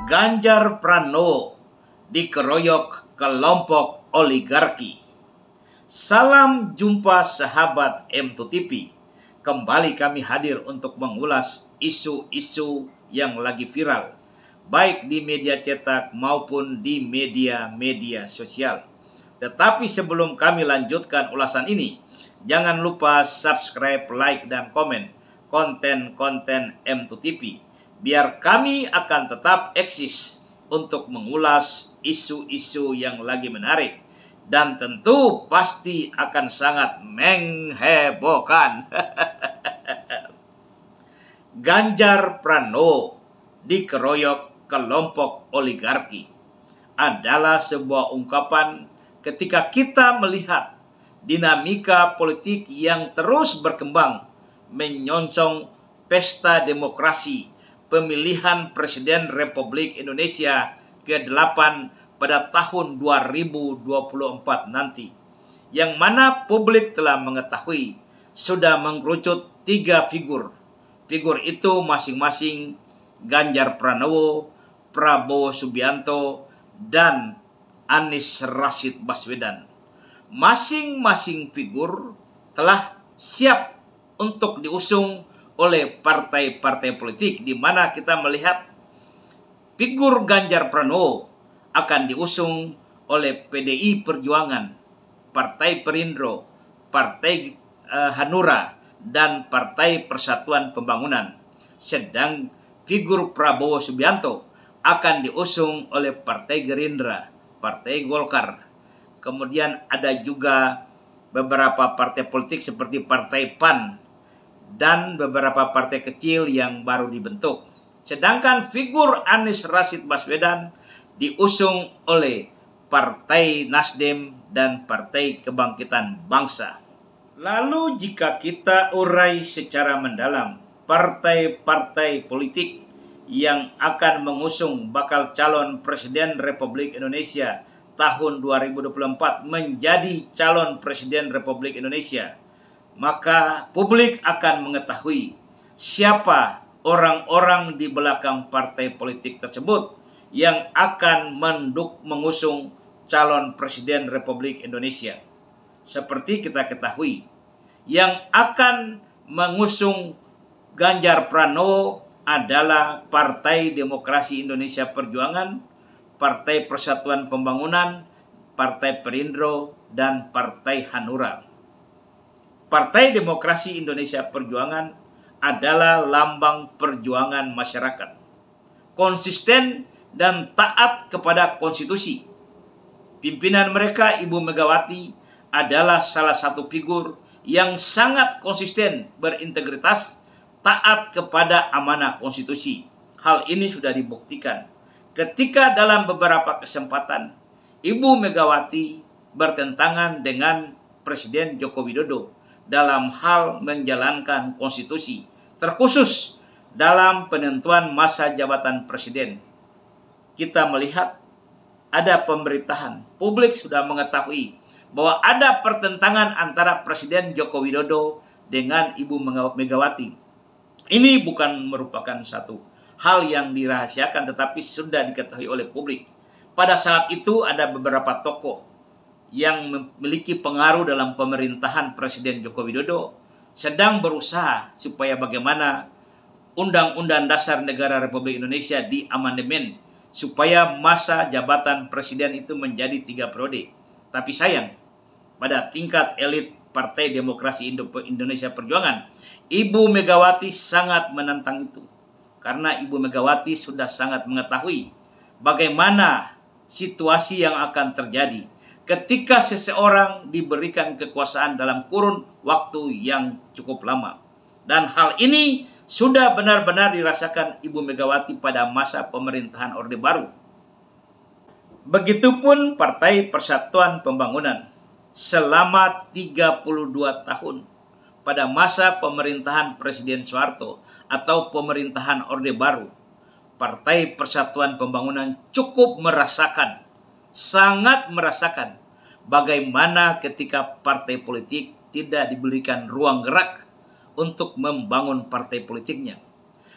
Ganjar Pranowo dikeroyok kelompok oligarki. Salam jumpa sahabat M2TV. Kembali kami hadir untuk mengulas isu-isu yang lagi viral, baik di media cetak maupun di media-media sosial. Tetapi sebelum kami lanjutkan ulasan ini, jangan lupa subscribe, like, dan komen konten-konten M2TV, biar kami akan tetap eksis untuk mengulas isu-isu yang lagi menarik dan tentu pasti akan sangat menghebohkan. Ganjar Pranowo dikeroyok kelompok oligarki adalah sebuah ungkapan ketika kita melihat dinamika politik yang terus berkembang menyongsong pesta demokrasi pemilihan Presiden Republik Indonesia ke-8 pada tahun 2024 nanti, yang mana publik telah mengetahui sudah mengerucut 3 figur. Figur itu masing-masing Ganjar Pranowo, Prabowo Subianto, dan Anies Rashid Baswedan. Masing-masing figur telah siap untuk diusung oleh partai-partai politik, di mana kita melihat figur Ganjar Pranowo akan diusung oleh PDI Perjuangan, Partai Perindro, Partai Hanura, dan Partai Persatuan Pembangunan. Sedang figur Prabowo Subianto akan diusung oleh Partai Gerindra, Partai Golkar. Kemudian ada juga beberapa partai politik seperti Partai PAN dan beberapa partai kecil yang baru dibentuk. Sedangkan figur Anies Rashid Baswedan diusung oleh Partai Nasdem dan Partai Kebangkitan Bangsa. Lalu jika kita urai secara mendalam partai-partai politik yang akan mengusung bakal calon Presiden Republik Indonesia tahun 2024 menjadi calon Presiden Republik Indonesia, maka publik akan mengetahui siapa orang-orang di belakang partai politik tersebut yang akan mengusung calon Presiden Republik Indonesia. Seperti kita ketahui, yang akan mengusung Ganjar Pranowo adalah Partai Demokrasi Indonesia Perjuangan, Partai Persatuan Pembangunan, Partai Perindro, dan Partai Hanura. Partai Demokrasi Indonesia Perjuangan adalah lambang perjuangan masyarakat, konsisten dan taat kepada konstitusi. Pimpinan mereka, Ibu Megawati, adalah salah satu figur yang sangat konsisten, berintegritas, taat kepada amanah konstitusi. Hal ini sudah dibuktikan ketika dalam beberapa kesempatan Ibu Megawati bertentangan dengan Presiden Joko Widodo dalam hal menjalankan konstitusi, terkhusus dalam penentuan masa jabatan presiden. Kita melihat ada pemberitaan, publik sudah mengetahui bahwa ada pertentangan antara Presiden Joko Widodo dengan Ibu Megawati. Ini bukan merupakan satu hal yang dirahasiakan, tetapi sudah diketahui oleh publik. Pada saat itu ada beberapa tokoh yang memiliki pengaruh dalam pemerintahan Presiden Joko Widodo sedang berusaha supaya bagaimana Undang-Undang Dasar Negara Republik Indonesia diamandemen supaya masa jabatan presiden itu menjadi 3 periode. Tapi sayang, pada tingkat elit Partai Demokrasi Indonesia Perjuangan, Ibu Megawati sangat menentang itu. Karena Ibu Megawati sudah sangat mengetahui bagaimana situasi yang akan terjadi ketika seseorang diberikan kekuasaan dalam kurun waktu yang cukup lama. Dan hal ini sudah benar-benar dirasakan Ibu Megawati pada masa pemerintahan Orde Baru. Begitupun Partai Persatuan Pembangunan selama 32 tahun pada masa pemerintahan Presiden Soeharto atau pemerintahan Orde Baru. Partai Persatuan Pembangunan cukup merasakan, sangat merasakan bagaimana ketika partai politik tidak diberikan ruang gerak untuk membangun partai politiknya.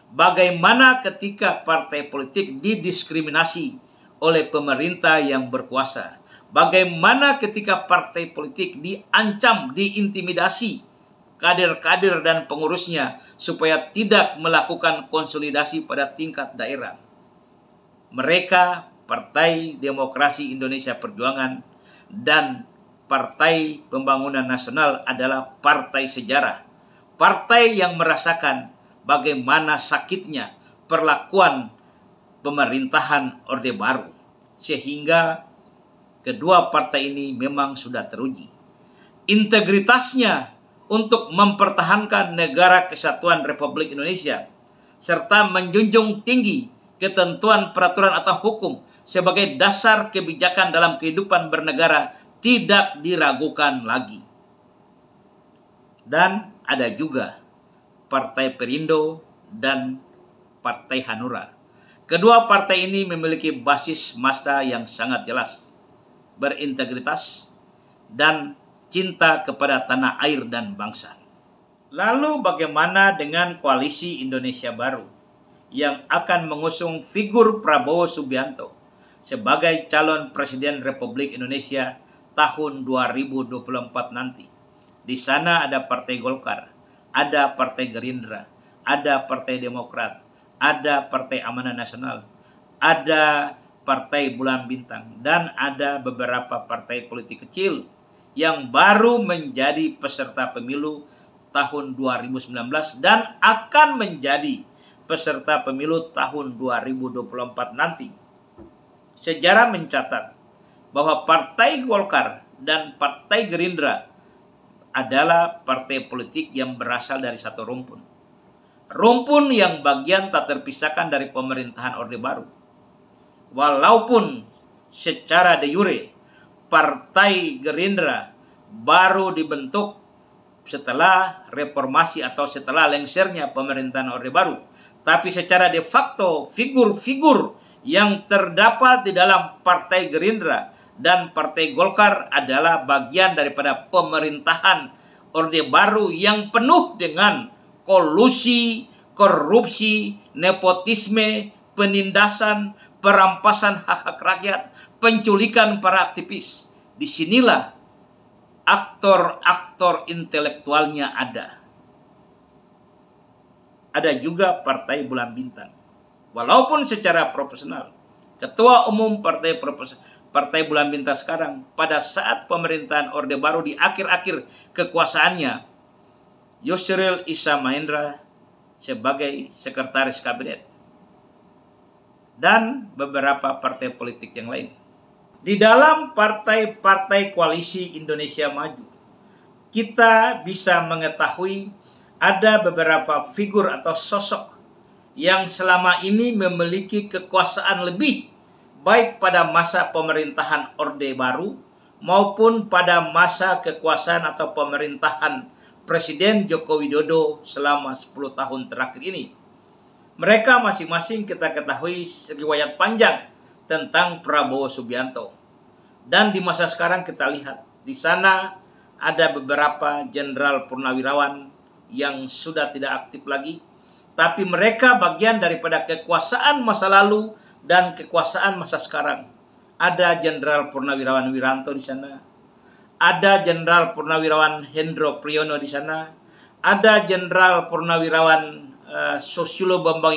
Bagaimana ketika partai politik didiskriminasi oleh pemerintah yang berkuasa? Bagaimana ketika partai politik diancam, diintimidasi kader-kader dan pengurusnya supaya tidak melakukan konsolidasi pada tingkat daerah? Mereka, Partai Demokrasi Indonesia Perjuangan dan Partai Pembangunan Nasional adalah partai sejarah. Partai yang merasakan bagaimana sakitnya perlakuan pemerintahan Orde Baru. Sehingga kedua partai ini memang sudah teruji integritasnya untuk mempertahankan negara kesatuan Republik Indonesia serta menjunjung tinggi ketentuan peraturan atau hukum sebagai dasar kebijakan dalam kehidupan bernegara tidak diragukan lagi. Dan ada juga Partai Perindo dan Partai Hanura. Kedua partai ini memiliki basis massa yang sangat jelas, berintegritas, dan cinta kepada tanah air dan bangsa. Lalu bagaimana dengan Koalisi Indonesia Baru yang akan mengusung figur Prabowo Subianto sebagai calon Presiden Republik Indonesia tahun 2024 nanti? Di sana ada Partai Golkar, ada Partai Gerindra, ada Partai Demokrat, ada Partai Amanah Nasional, ada Partai Bulan Bintang, dan ada beberapa partai politik kecil yang baru menjadi peserta pemilu tahun 2019 dan akan menjadi peserta pemilu tahun 2024 nanti. Sejarah mencatat bahwa Partai Golkar dan Partai Gerindra adalah partai politik yang berasal dari satu rumpun. Rumpun yang bagian tak terpisahkan dari pemerintahan Orde Baru. Walaupun secara de jure Partai Gerindra baru dibentuk setelah reformasi atau setelah lengsernya pemerintahan Orde Baru, tapi secara de facto figur-figur yang terdapat di dalam Partai Gerindra dan Partai Golkar adalah bagian daripada pemerintahan Orde Baru yang penuh dengan kolusi, korupsi, nepotisme, penindasan, perampasan hak-hak rakyat, penculikan para aktivis. Disinilah aktor-aktor intelektualnya ada. Ada juga Partai Bulan Bintang. Walaupun secara proporsional, Ketua Umum Partai Bulan Bintang sekarang pada saat pemerintahan Orde Baru di akhir-akhir kekuasaannya, Yusril Iza Mahendra sebagai sekretaris kabinet, dan beberapa partai politik yang lain. Di dalam partai-partai Koalisi Indonesia Maju, kita bisa mengetahui ada beberapa figur atau sosok yang selama ini memiliki kekuasaan lebih, baik pada masa pemerintahan Orde Baru maupun pada masa kekuasaan atau pemerintahan Presiden Joko Widodo selama 10 tahun terakhir ini. Mereka masing-masing kita ketahui riwayat panjang tentang Prabowo Subianto. Dan di masa sekarang kita lihat di sana ada beberapa jenderal purnawirawan yang sudah tidak aktif lagi, tapi mereka bagian daripada kekuasaan masa lalu dan kekuasaan masa sekarang. Ada Jenderal Purnawirawan Wiranto di sana, ada Jenderal Purnawirawan Hendro Priyono di sana, ada Jenderal Purnawirawan Susilo Bambang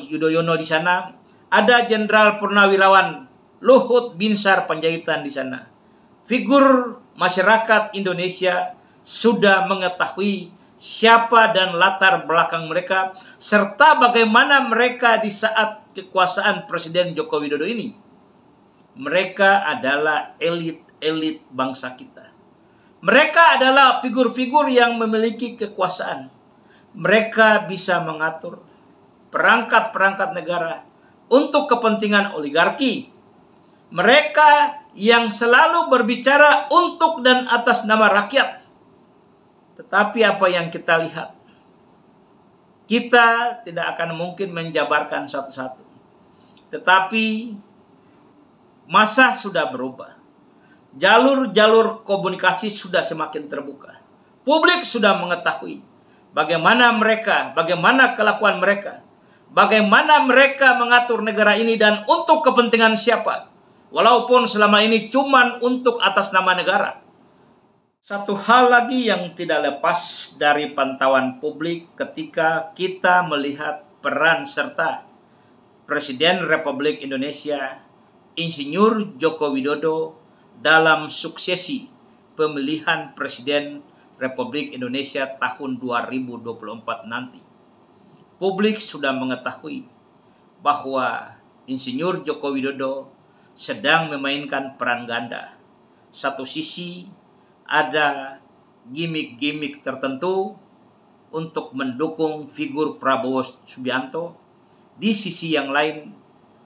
Yudhoyono di sana, ada Jenderal Purnawirawan Luhut Binsar Panjaitan di sana. Figur masyarakat Indonesia sudah mengetahui siapa dan latar belakang mereka, serta bagaimana mereka di saat kekuasaan Presiden Joko Widodo ini. Mereka adalah elit bangsa kita. Mereka adalah figur-figur yang memiliki kekuasaan. Mereka bisa mengatur perangkat-perangkat negara untuk kepentingan oligarki. Mereka yang selalu berbicara untuk dan atas nama rakyat. Tetapi apa yang kita lihat, kita tidak akan mungkin menjabarkan satu-satu. Tetapi masa sudah berubah. Jalur-jalur komunikasi sudah semakin terbuka. Publik sudah mengetahui bagaimana kelakuan mereka, bagaimana mereka mengatur negara ini dan untuk kepentingan siapa, walaupun selama ini cuman untuk atas nama negara. Satu hal lagi yang tidak lepas dari pantauan publik ketika kita melihat peran serta Presiden Republik Indonesia Insinyur Joko Widodo dalam suksesi pemilihan Presiden Republik Indonesia tahun 2024 nanti. Publik sudah mengetahui bahwa Insinyur Joko Widodo sedang memainkan peran ganda. Satu sisi ada gimmick-gimmick tertentu untuk mendukung figur Prabowo Subianto. Di sisi yang lain,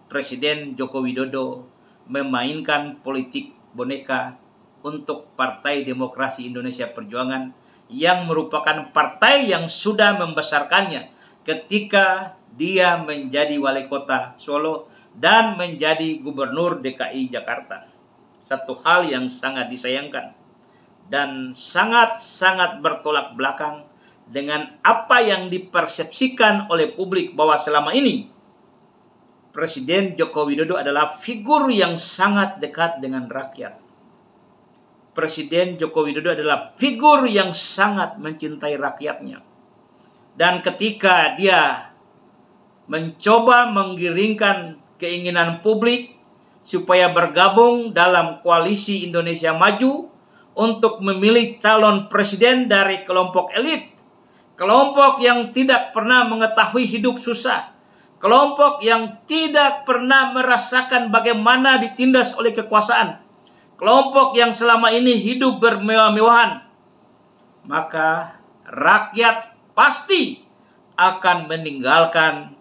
Presiden Joko Widodo memainkan politik boneka untuk Partai Demokrasi Indonesia Perjuangan yang merupakan partai yang sudah membesarkannya ketika dia menjadi wali kota Solo dan menjadi gubernur DKI Jakarta. Satu hal yang sangat disayangkan dan sangat-sangat bertolak belakang dengan apa yang dipersepsikan oleh publik bahwa selama ini Presiden Joko Widodo adalah figur yang sangat dekat dengan rakyat. Presiden Joko Widodo adalah figur yang sangat mencintai rakyatnya. Dan ketika dia mencoba menggiringkan keinginan publik supaya bergabung dalam koalisi Indonesia Maju untuk memilih calon presiden dari kelompok elit, kelompok yang tidak pernah mengetahui hidup susah, kelompok yang tidak pernah merasakan bagaimana ditindas oleh kekuasaan, kelompok yang selama ini hidup bermewah-mewahan, maka rakyat pasti akan meninggalkan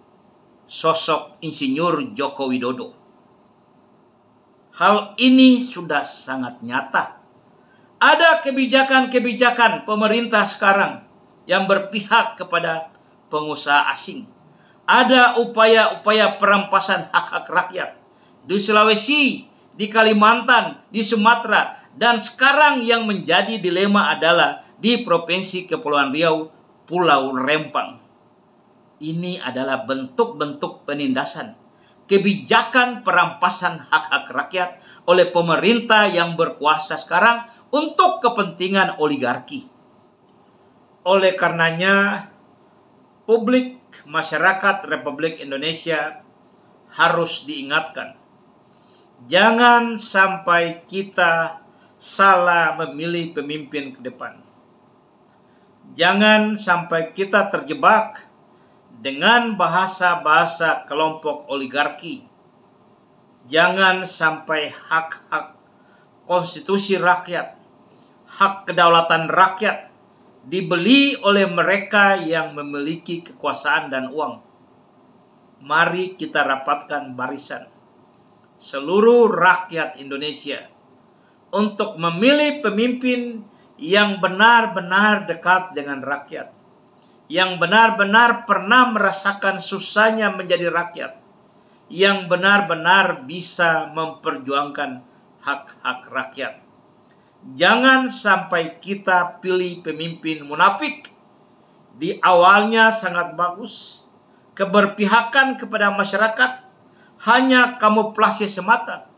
sosok Insinyur Joko Widodo. Hal ini sudah sangat nyata. Ada kebijakan-kebijakan pemerintah sekarang yang berpihak kepada pengusaha asing. Ada upaya-upaya perampasan hak-hak rakyat di Sulawesi, di Kalimantan, di Sumatera, dan sekarang yang menjadi dilema adalah di Provinsi Kepulauan Riau, Pulau Rempang. Ini adalah bentuk-bentuk penindasan, kebijakan perampasan hak-hak rakyat oleh pemerintah yang berkuasa sekarang untuk kepentingan oligarki. Oleh karenanya, publik masyarakat Republik Indonesia harus diingatkan. Jangan sampai kita salah memilih pemimpin ke depan. Jangan sampai kita terjebak dengan bahasa-bahasa kelompok oligarki. Jangan sampai hak-hak konstitusi rakyat, hak kedaulatan rakyat dibeli oleh mereka yang memiliki kekuasaan dan uang. Mari kita rapatkan barisan seluruh rakyat Indonesia untuk memilih pemimpin yang benar-benar dekat dengan rakyat, yang benar-benar pernah merasakan susahnya menjadi rakyat, yang benar-benar bisa memperjuangkan hak-hak rakyat. Jangan sampai kita pilih pemimpin munafik. Di awalnya sangat bagus, keberpihakan kepada masyarakat hanya kamuflase semata,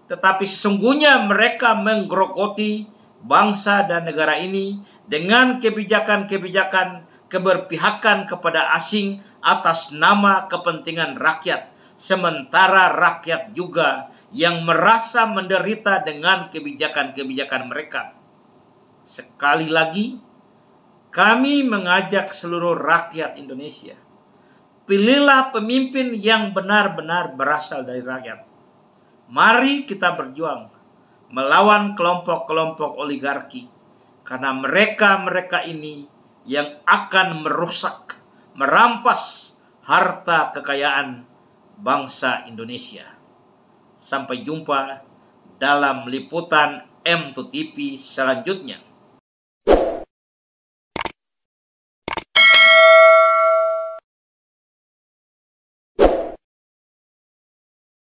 tetapi sesungguhnya mereka menggerogoti bangsa dan negara ini dengan kebijakan-kebijakan keberpihakan kepada asing atas nama kepentingan rakyat, sementara rakyat juga yang merasa menderita dengan kebijakan-kebijakan mereka. Sekali lagi, kami mengajak seluruh rakyat Indonesia, pilihlah pemimpin yang benar-benar berasal dari rakyat. Mari kita berjuang melawan kelompok-kelompok oligarki, karena mereka ini yang akan merusak, merampas harta kekayaan bangsa Indonesia. Sampai jumpa dalam liputan M2TV selanjutnya.